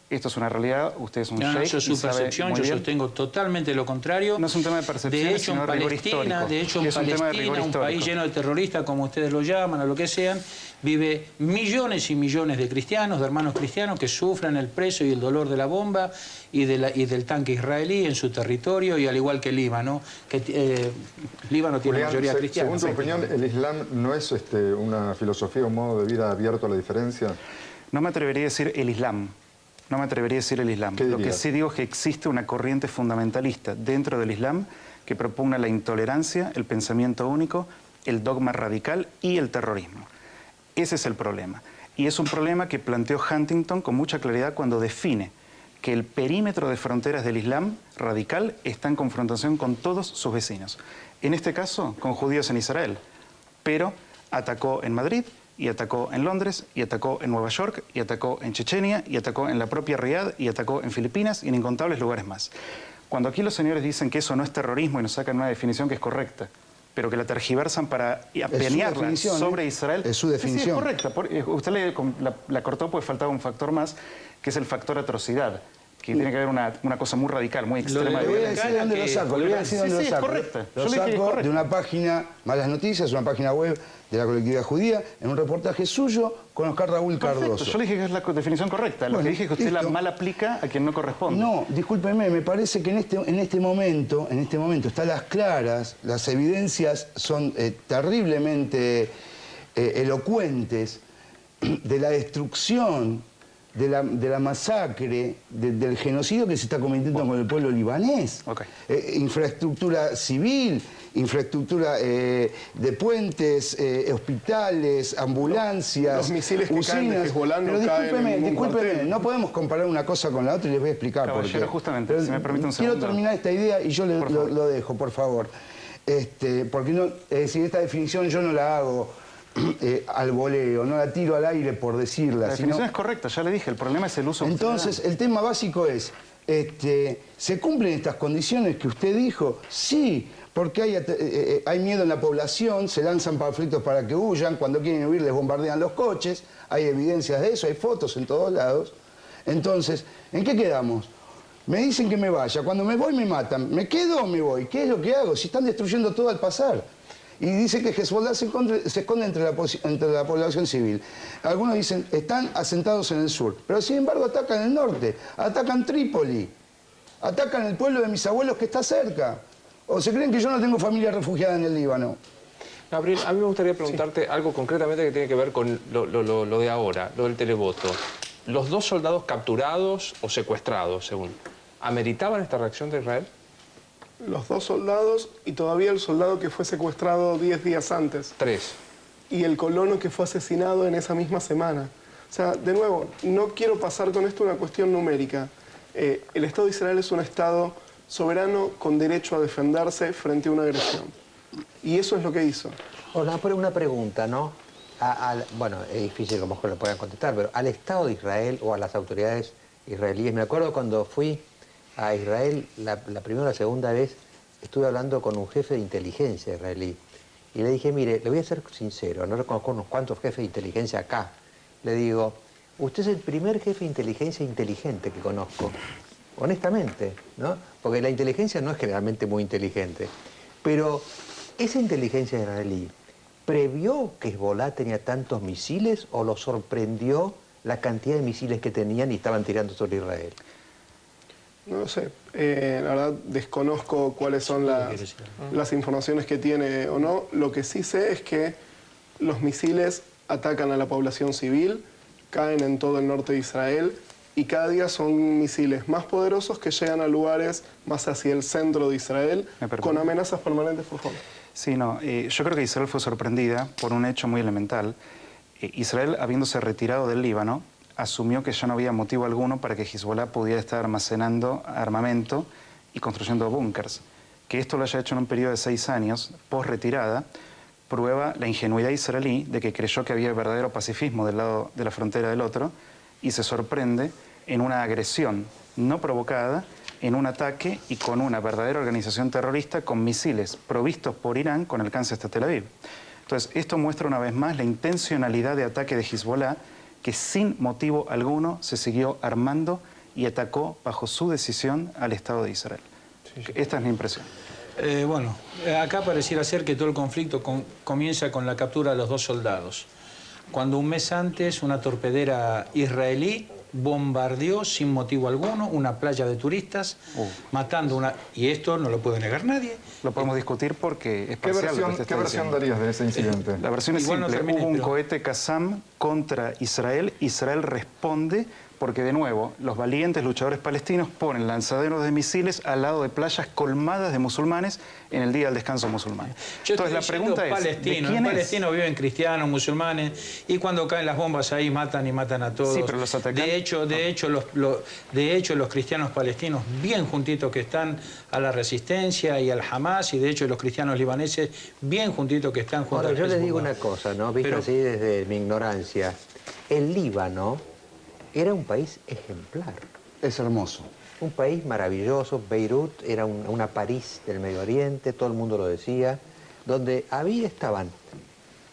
Esto es una realidad, usted es un No, sheikh eso es y su sabe percepción, muy yo bien. sostengo totalmente lo contrario. No es un tema de percepción, De hecho, sino en de rigor Palestina, histórico. de hecho, en Es un tema de rigor Palestina, un país histórico. lleno de terroristas, como ustedes lo llaman, o lo que sean, vive millones y millones de cristianos, de hermanos cristianos, que sufren el precio y el dolor de la bomba y del tanque israelí en su territorio, y al igual que Líbano, que Líbano tiene Julián, mayoría cristiana. según tu opinión, ¿el Islam no es una filosofía, un modo de vida abierto a la diferencia? No me atrevería a decir el Islam, No me atrevería a decir el Islam. Lo que sí digo es que existe una corriente fundamentalista dentro del Islam que propugna la intolerancia, el pensamiento único, el dogma radical y el terrorismo. Ese es el problema. Y es un problema que planteó Huntington con mucha claridad cuando define que el perímetro de fronteras del Islam radical está en confrontación con todos sus vecinos. En este caso, con judíos en Israel. Pero atacó en Madrid, y atacó en Londres, y atacó en Nueva York, y atacó en Chechenia, y atacó en la propia Riad, y atacó en Filipinas y en incontables lugares más. Cuando aquí los señores dicen que eso no es terrorismo y nos sacan una definición que es correcta, pero que la tergiversan para apeñarla sobre Israel. Es su definición. Sí, es correcta. Usted la cortó porque faltaba un factor más, que es el factor atrocidad, que tiene que haber una cosa muy radical, muy extrema. Le voy a decir dónde lo saco, le voy a decir dónde lo saco. Es correcta. Lo saco de una página, Malas Noticias, una página web de la colectividad judía, en un reportaje suyo con Oscar Raúl Cardoso. Yo le dije que es la definición correcta. Lo que dije es que usted la mal aplica a quien no corresponde. No, discúlpeme, me parece que en este momento están las claras, las evidencias son terriblemente elocuentes de la destrucción, de la masacre, del genocidio que se está cometiendo con el pueblo libanés. Infraestructura civil, infraestructura de puentes, hospitales, ambulancias, los misiles que usinas. Pero discúlpeme, no podemos comparar una cosa con la otra y les voy a explicar por qué. Justamente, pero, si me permite un segundo. Quiero terminar esta idea y yo lo dejo, por favor. Porque no, es decir, esta definición yo no la hago al voleo, no la tiro al aire por decirla. La definición es correcta, ya le dije, el problema es el uso. Entonces, el tema básico es, ¿se cumplen estas condiciones que usted dijo? Sí, porque hay miedo en la población, se lanzan panfletos para que huyan, cuando quieren huir les bombardean los coches, hay evidencias de eso, hay fotos en todos lados. Entonces, ¿en qué quedamos? Me dicen que me vaya, cuando me voy me matan, ¿me quedo o me voy? ¿Qué es lo que hago? Si están destruyendo todo al pasar. Y dice que Hezbollah se esconde entre la población civil. Algunos dicen, están asentados en el sur, pero sin embargo atacan el norte, atacan Trípoli, atacan el pueblo de mis abuelos que está cerca. ¿O se creen que yo no tengo familia refugiada en el Líbano? Gabriel, a mí me gustaría preguntarte algo concretamente que tiene que ver con lo de ahora, lo del televoto. Los 2 soldados capturados o secuestrados, según, ¿ameritaban esta reacción de Israel? Los 2 soldados y todavía el soldado que fue secuestrado 10 días antes. 3. Y el colono que fue asesinado en esa misma semana. O sea, de nuevo, no quiero pasar con esto una cuestión numérica. El Estado de Israel es un Estado soberano con derecho a defenderse frente a una agresión. Y eso es lo que hizo. Hola, una pregunta, ¿no? Bueno, es difícil como que lo puedan contestar, pero al Estado de Israel o a las autoridades israelíes, me acuerdo cuando fui a Israel la primera o la segunda vez, estuve hablando con un jefe de inteligencia israelí y le dije, mire, le voy a ser sincero, no conozco unos cuantos jefes de inteligencia acá. Le digo, usted es el primer jefe de inteligencia inteligente que conozco, honestamente, ¿no? Porque la inteligencia no es generalmente muy inteligente, pero esa inteligencia israelí ¿previó que Hezbollah tenía tantos misiles o lo sorprendió la cantidad de misiles que tenían y estaban tirando sobre Israel? No lo sé. La verdad desconozco cuáles son las informaciones que tiene o no. Lo que sí sé es que los misiles atacan a la población civil, caen en todo el norte de Israel y cada día son misiles más poderosos que llegan a lugares más hacia el centro de Israel con amenazas permanentes, por favor. Sí, no. Yo creo que Israel fue sorprendida por un hecho muy elemental. Israel, habiéndose retirado del Líbano, asumió que ya no había motivo alguno para que Hezbollah pudiera estar almacenando armamento y construyendo búnkers. Que esto lo haya hecho en un periodo de 6 años, post-retirada, prueba la ingenuidad israelí de que creyó que había verdadero pacifismo del lado de la frontera del otro y se sorprende en una agresión no provocada, en un ataque y con una verdadera organización terrorista con misiles provistos por Irán con alcance hasta Tel Aviv. Entonces, esto muestra una vez más la intencionalidad de ataque de Hezbollah, que sin motivo alguno se siguió armando y atacó bajo su decisión al Estado de Israel. Esta es mi impresión. Bueno, acá pareciera ser que todo el conflicto comienza con la captura de los 2 soldados. Cuando un mes antes una torpedera israelí bombardeó sin motivo alguno una playa de turistas, matando una... Y esto no lo puede negar nadie. Lo podemos discutir porque es ¿Qué versión darías de ese incidente? La versión es simple. Hubo un cohete Qassam contra Israel. Israel responde porque de nuevo, los valientes luchadores palestinos ponen lanzaderos de misiles al lado de playas colmadas de musulmanes en el día del descanso musulmán. Entonces la pregunta es, ¿de quién es? En Palestina viven cristianos, musulmanes, y cuando caen las bombas ahí matan y matan a todos. Sí, pero los atacan. De hecho, los cristianos palestinos, bien juntitos que están a la resistencia y al Hamas, y de hecho los cristianos libaneses, bien juntitos que están junto al Ahora, yo les Hezbollah. digo una cosa, ¿no? Visto así desde mi ignorancia. El Líbano era un país ejemplar. Es hermoso. Un país maravilloso. Beirut era una París del Medio Oriente, todo el mundo lo decía, donde estaban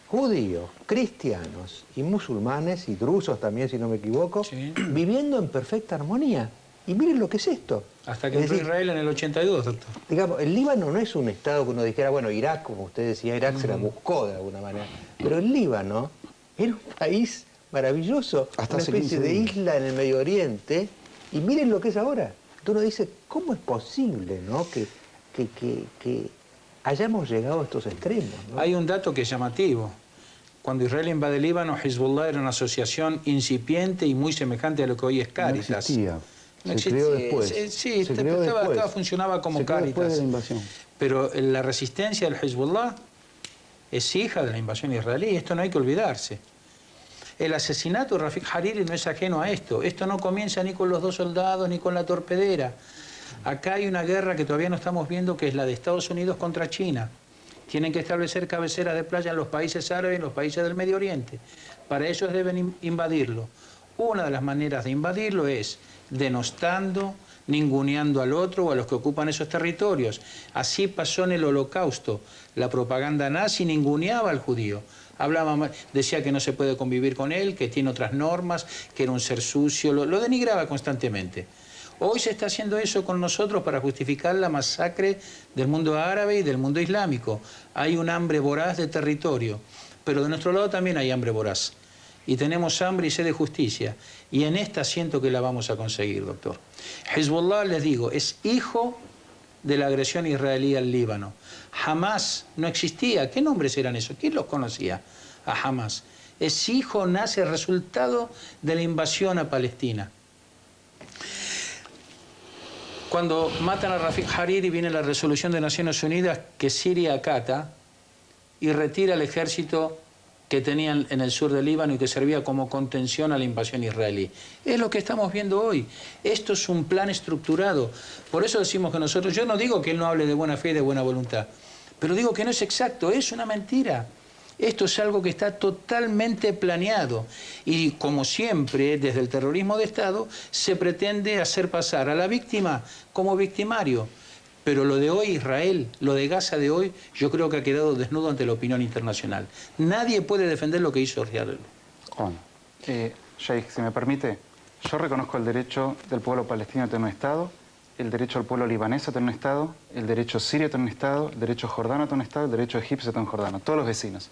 judíos, cristianos y musulmanes, y drusos también, si no me equivoco, sí, viviendo en perfecta armonía. Y miren lo que es esto. Hasta que entró Israel en el 82, doctor. Digamos, el Líbano no es un estado que uno dijera, bueno, Irak, como usted decía, Irak se la buscó de alguna manera. Pero el Líbano era un país maravilloso, hasta una especie de isla en el Medio Oriente, y miren lo que es ahora. Entonces uno dice, ¿cómo es posible, ¿no? que hayamos llegado a estos extremos, ¿no? Hay un dato que es llamativo. Cuando Israel invade el Líbano, Hezbollah era una asociación incipiente y muy semejante a lo que hoy es Cáritas. No existía. No se creó después. Sí, funcionaba como Cáritas. Después de la invasión. Pero la resistencia del Hezbollah es hija de la invasión israelí. Esto no hay que olvidarse. El asesinato de Rafik Hariri no es ajeno a esto. Esto no comienza ni con los 2 soldados ni con la torpedera. Acá hay una guerra que todavía no estamos viendo, que es la de Estados Unidos contra China. Tienen que establecer cabeceras de playa en los países árabes y en los países del Medio Oriente. Para ellos deben invadirlo. Una de las maneras de invadirlo es denostando, ninguneando al otro o a los que ocupan esos territorios. Así pasó en el Holocausto. La propaganda nazi ninguneaba al judío. Decía que no se puede convivir con él, que tiene otras normas, que era un ser sucio, lo denigraba constantemente. Hoy se está haciendo eso con nosotros para justificar la masacre del mundo árabe y del mundo islámico. Hay un hambre voraz de territorio, pero de nuestro lado también hay hambre voraz. Y tenemos hambre y sed de justicia. Y en esta siento que la vamos a conseguir, doctor. Hezbollah, les digo, es hijo de la agresión israelí al Líbano. Hamas no existía. ¿Qué nombres eran esos? ¿Quién los conocía a Hamas? Es hijo, nace resultado de la invasión a Palestina. Cuando matan a Rafik Hariri, viene la resolución de Naciones Unidas que Siria acata y retira el ejército que tenían en el sur del Líbano y que servía como contención a la invasión israelí. Es lo que estamos viendo hoy. Esto es un plan estructurado. Por eso decimos que nosotros, yo no digo que él no hable de buena fe y de buena voluntad, pero digo que no es exacto, es una mentira. Esto es algo que está totalmente planeado. Y como siempre, desde el terrorismo de Estado, se pretende hacer pasar a la víctima como victimario. Pero lo de hoy, Israel, lo de Gaza de hoy, yo creo que ha quedado desnudo ante la opinión internacional. Nadie puede defender lo que hizo Israel. Sheikh, si me permite, yo reconozco el derecho del pueblo palestino a tener un Estado, el derecho del pueblo libanés a tener un Estado, el derecho sirio a tener un Estado, el derecho jordano a tener un Estado, el derecho egipcio a tener un Jordano, todos los vecinos.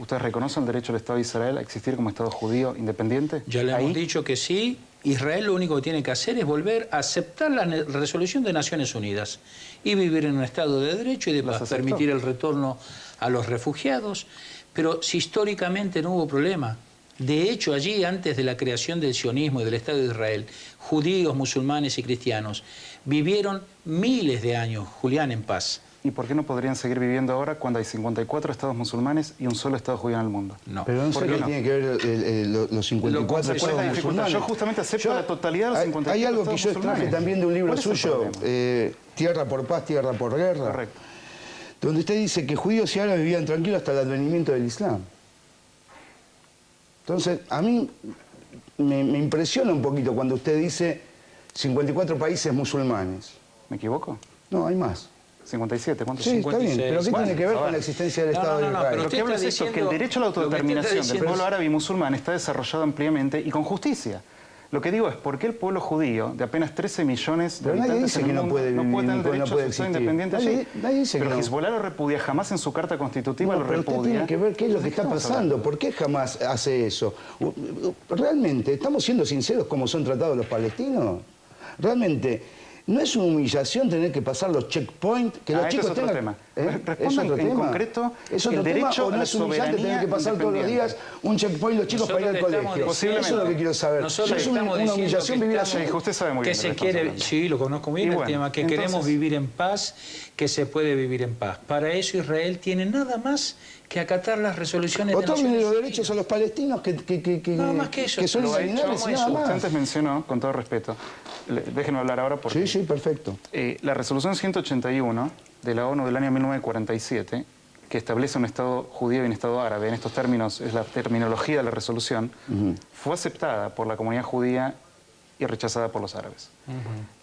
¿Ustedes reconocen el derecho del Estado de Israel a existir como Estado judío independiente? Ya le hemos dicho que sí. Israel lo único que tiene que hacer es volver a aceptar la resolución de Naciones Unidas y vivir en un Estado de derecho y de permitir el retorno a los refugiados. Pero si históricamente no hubo problema, de hecho allí antes de la creación del sionismo y del Estado de Israel, judíos, musulmanes y cristianos vivieron miles de años, Julián, en paz. ¿Y por qué no podrían seguir viviendo ahora cuando hay 54 estados musulmanes y un solo estado judío en el mundo? No. Pero no sé qué tiene que ver los 54 estados musulmanes. Yo justamente acepto la totalidad de los 54 Hay algo que yo musulmanes. traje también de un libro suyo, Tierra por paz, tierra por guerra. Correcto. Donde usted dice que judíos y árabes vivían tranquilos hasta el advenimiento del Islam. Entonces, a mí me impresiona un poquito cuando usted dice 54 países musulmanes. ¿Me equivoco? No, hay más. 57, ¿cuántos? Sí, 56. Está bien, pero ¿qué tiene que ver con la existencia del Estado de Israel? Pero lo que habla es esto, que el derecho a la autodeterminación del pueblo árabe y musulmán está desarrollado ampliamente y con justicia. Lo que digo es, ¿por qué el pueblo judío, de apenas 13 millones de habitantes en el mundo, no puede tener derecho a ser independiente allí? Nadie dice que no. Pero Hezbollah lo repudia, jamás en su carta constitutiva lo repudia. Usted tiene que ver qué es lo que está pasando, por qué jamás hace eso. Realmente, ¿estamos siendo sinceros cómo son tratados los palestinos? Realmente, No es una humillación tener que pasar los checkpoints, que los chicos es otro tengan... tema. Respondo en concreto, ¿Es otro el tema derecho o no a la es humillante soberanía tener que pasar todos los días un checkpoint los chicos para ir al colegio? Eso es lo que quiero saber. Nosotros es una humillación vivir así. Usted sabe muy bien que de lo se que estamos quiere, hablando. sí, lo conozco muy bien, Y el tema, que entonces, queremos vivir en paz, que se puede vivir en paz. Para eso Israel tiene nada más que acatar las resoluciones de Otorguen Naciones los Unidas. derechos a los palestinos Nada más que eso. que son Lo ha hecho, inalienables, como nada eso. más. Usted antes mencionó, con todo respeto, déjenme hablar ahora porque... Sí, perfecto. La resolución 181 de la ONU del año 1947, que establece un Estado judío y un Estado árabe, en estos términos es la terminología de la resolución, fue aceptada por la comunidad judía y rechazada por los árabes.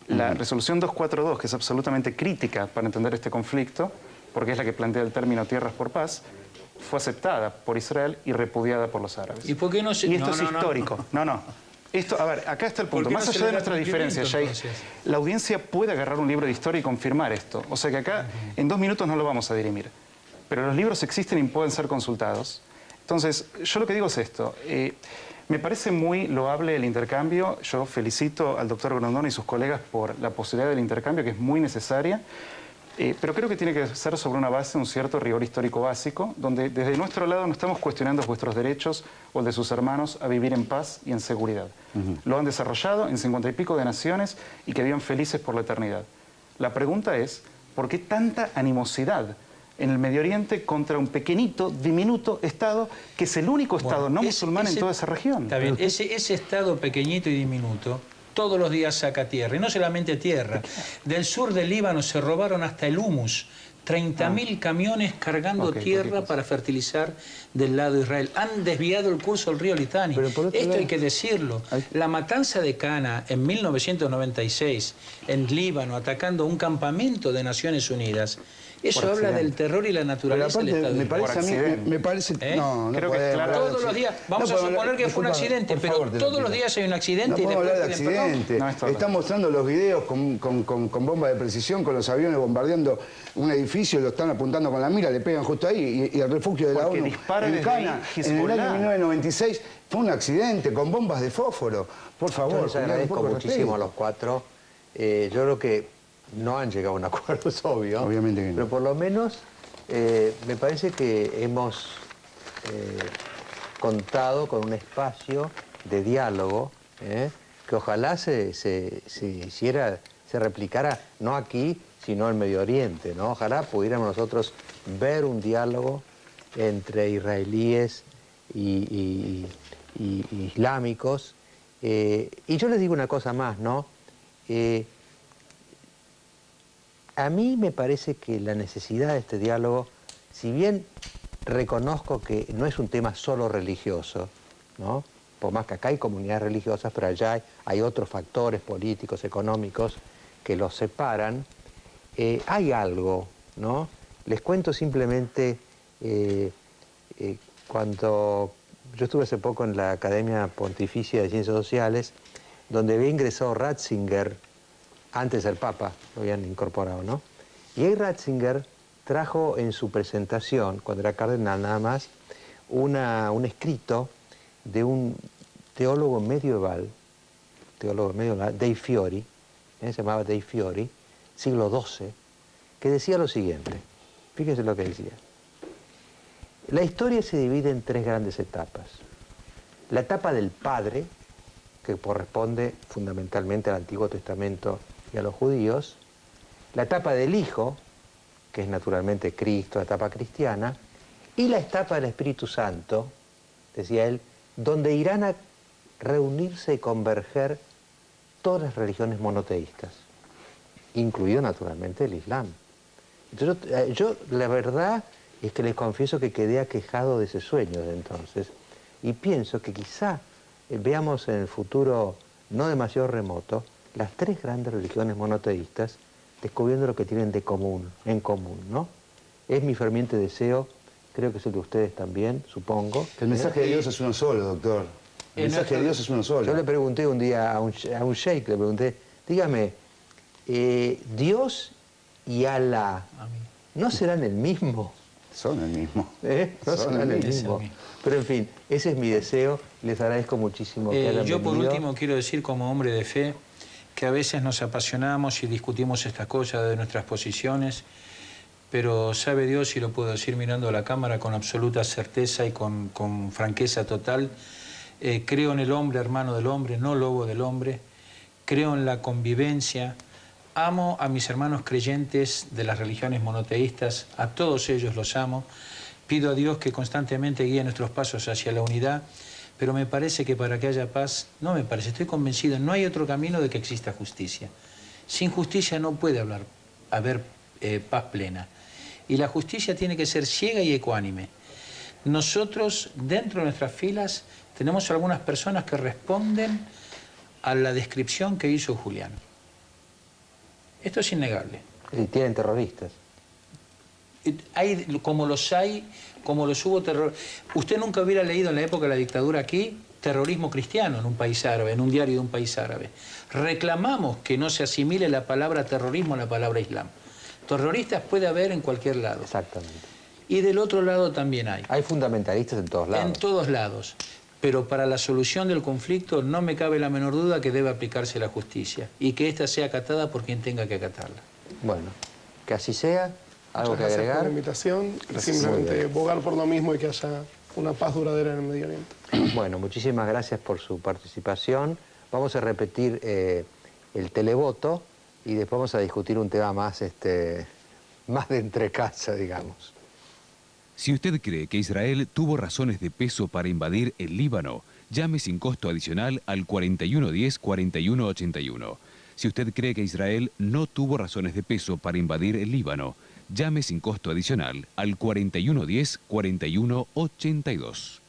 La resolución 242, que es absolutamente crítica para entender este conflicto, porque es la que plantea el término tierras por paz, fue aceptada por Israel y repudiada por los árabes. ¿Y por qué no se...? Y esto es histórico. No. Esto, a ver, acá está el punto. Más allá de nuestra diferencia, Jay, la audiencia puede agarrar un libro de historia y confirmar esto. O sea que acá en 2 minutos no lo vamos a dirimir. Pero los libros existen y pueden ser consultados. Entonces, yo lo que digo es esto. Me parece muy loable el intercambio. Yo felicito al doctor Grondona y sus colegas por la posibilidad del intercambio, que es muy necesaria. Pero creo que tiene que ser sobre una base, un cierto rigor histórico básico, donde desde nuestro lado no estamos cuestionando vuestros derechos o el de sus hermanos a vivir en paz y en seguridad. Lo han desarrollado en 50 y pico de naciones y que vivan felices por la eternidad. La pregunta es, ¿por qué tanta animosidad en el Medio Oriente contra un pequeñito, diminuto Estado que es el único Estado no musulmán en toda esa región? Está bien, ese Estado pequeñito y diminuto todos los días saca tierra, y no solamente tierra. Del sur del Líbano se robaron hasta el humus, 30.000 camiones cargando tierra para fertilizar del lado de Israel. Han desviado el curso del río Litani. Esto hay que decirlo. La matanza de Cana en 1996 en Líbano, atacando un campamento de Naciones Unidas, eso habla del terror y la naturaleza del Estado. Me parece... No, creo que todos los días, vamos a suponer que fue un accidente, pero todos los días hay un accidente. No podemos hablar de accidente. Están mostrando los videos con bombas de precisión, con los aviones bombardeando un edificio, lo están apuntando con la mira, le pegan justo ahí, y el refugio de la ONU en Cana, en el año 1996, fue un accidente con bombas de fósforo. Por favor. Yo les agradezco muchísimo a los 4. Yo creo que no han llegado a un acuerdo, es obvio. Obviamente que no. Pero por lo menos me parece que hemos contado con un espacio de diálogo que ojalá se replicara, no aquí, sino en Medio Oriente, ¿no? Ojalá pudiéramos nosotros ver un diálogo entre israelíes y islámicos. Y yo les digo una cosa más, ¿no? A mí me parece que la necesidad de este diálogo, si bien reconozco que no es un tema solo religioso, ¿no? Por más que acá hay comunidades religiosas, pero allá hay otros factores políticos, económicos, que los separan, hay algo, ¿no? Les cuento simplemente, cuando yo estuve hace poco en la Academia Pontificia de Ciencias Sociales, donde había ingresado Ratzinger, antes del Papa, lo habían incorporado, ¿no? Y ahí Ratzinger trajo en su presentación, cuando era cardenal nada más, un escrito de un teólogo medieval, Dei Fiori, se llamaba Dei Fiori, siglo XII, que decía lo siguiente, fíjense lo que decía. La historia se divide en 3 grandes etapas. La etapa del Padre, que corresponde fundamentalmente al Antiguo Testamento y a los judíos, la etapa del Hijo, que es naturalmente Cristo, la etapa cristiana, y la etapa del Espíritu Santo, decía él, donde irán a reunirse y converger todas las religiones monoteístas, incluido naturalmente el Islam. Entonces, yo la verdad es que les confieso que quedé aquejado de ese sueño de entonces, y pienso que quizá veamos en el futuro no demasiado remoto las 3 grandes religiones monoteístas descubriendo lo que tienen en común, ¿no? Es mi ferviente deseo, creo que es el de ustedes también, supongo. El mensaje de Dios es uno solo, doctor. El mensaje de Dios es uno solo. Yo le pregunté un día a un sheikh, le pregunté, dígame, ¿Dios y Alá no serán el mismo? Son el mismo. No serán el mismo. Pero en fin, ese es mi deseo. Les agradezco muchísimo que hayan yo por venido. último quiero decir como hombre de fe que a veces nos apasionamos y discutimos estas cosas de nuestras posiciones, pero sabe Dios, y lo puedo decir mirando a la cámara con absoluta certeza y con franqueza total, creo en el hombre, hermano del hombre, no lobo del hombre, creo en la convivencia, amo a mis hermanos creyentes de las religiones monoteístas, a todos ellos los amo, pido a Dios que constantemente guíe nuestros pasos hacia la unidad, pero me parece que para que haya paz, no me parece, estoy convencido, no hay otro camino de que exista justicia. Sin justicia no puede haber paz plena. Y la justicia tiene que ser ciega y ecuánime. Nosotros, dentro de nuestras filas, tenemos algunas personas que responden a la descripción que hizo Julián. Esto es innegable. Y tienen terroristas. Hay, como los hubo terror. Usted nunca hubiera leído en la época de la dictadura aquí terrorismo cristiano en un país árabe, en un diario de un país árabe. Reclamamos que no se asimile la palabra terrorismo a la palabra islam. Terroristas puede haber en cualquier lado. Exactamente. Y del otro lado también hay. Hay fundamentalistas en todos lados. En todos lados. Pero para la solución del conflicto no me cabe la menor duda que debe aplicarse la justicia y que ésta sea acatada por quien tenga que acatarla. Bueno, que así sea. ¿Algo que Muchas gracias agregar? por la invitación. Simplemente bogar por lo mismo y que haya una paz duradera en el Medio Oriente. Bueno, muchísimas gracias por su participación. Vamos a repetir el televoto y después vamos a discutir un tema más, más de entrecasa, digamos. Si usted cree que Israel tuvo razones de peso para invadir el Líbano, llame sin costo adicional al 4110-4181. Si usted cree que Israel no tuvo razones de peso para invadir el Líbano, llame sin costo adicional al 4110-4182.